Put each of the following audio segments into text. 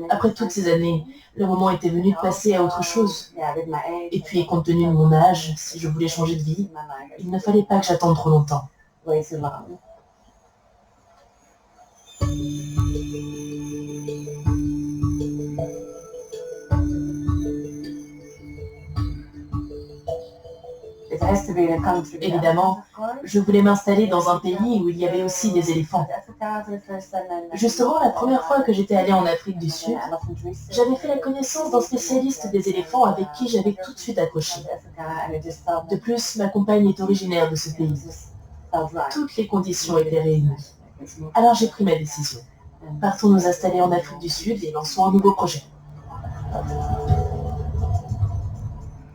Après toutes ces années, le moment était venu de passer à autre chose. Et puis, compte tenu de mon âge, si je voulais changer de vie, il ne fallait pas que j'attende trop longtemps. Évidemment, je voulais m'installer dans un pays où il y avait aussi des éléphants. Justement, la première fois que j'étais allée en Afrique du Sud, j'avais fait la connaissance d'un spécialiste des éléphants avec qui j'avais tout de suite accroché. De plus, ma compagne est originaire de ce pays. Toutes les conditions étaient réunies. Alors j'ai pris ma décision. Partons nous installer en Afrique du Sud et lançons un nouveau projet.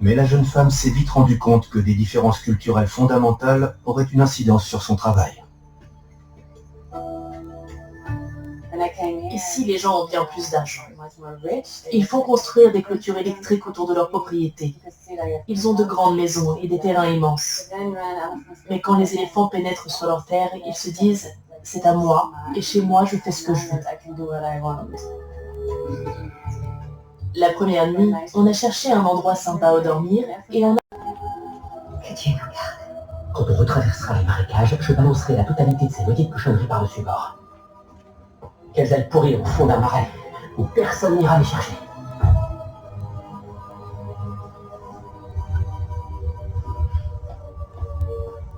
Mais la jeune femme s'est vite rendue compte que des différences culturelles fondamentales auraient une incidence sur son travail. Ici, les gens ont bien plus d'argent. Ils font construire des clôtures électriques autour de leurs propriétés. Ils ont de grandes maisons et des terrains immenses. Mais quand les éléphants pénètrent sur leurs terres, ils se disent « c'est à moi, et chez moi, je fais ce que je veux ». La première nuit, on a cherché un endroit sympa où dormir et on a... Que Dieu nous garde. Quand on retraversera les marécages, je balancerai la totalité de ces maudites cochonneries par-dessus bord. Qu'elles aillent pourrir au fond d'un marais, où personne n'ira les chercher.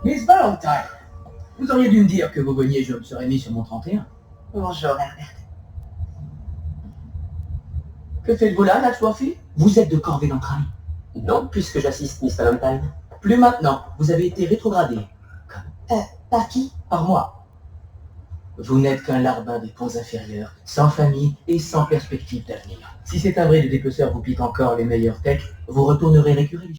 Miss Valentine, vous auriez dû me dire que vous veniez, je me serais mis sur mon 31. Bonjour, Herbert. Que faites-vous là, Natsworthy? Vous êtes de corvée d'entrailles? Non, puisque j'assiste Miss Valentine. Plus maintenant, vous avez été rétrogradé. Par qui? Par moi. Vous n'êtes qu'un larbin des ponts inférieurs, sans famille et sans perspective d'avenir. Si cet abri de dépeceur vous pique encore les meilleurs techs, vous retournerez récurer.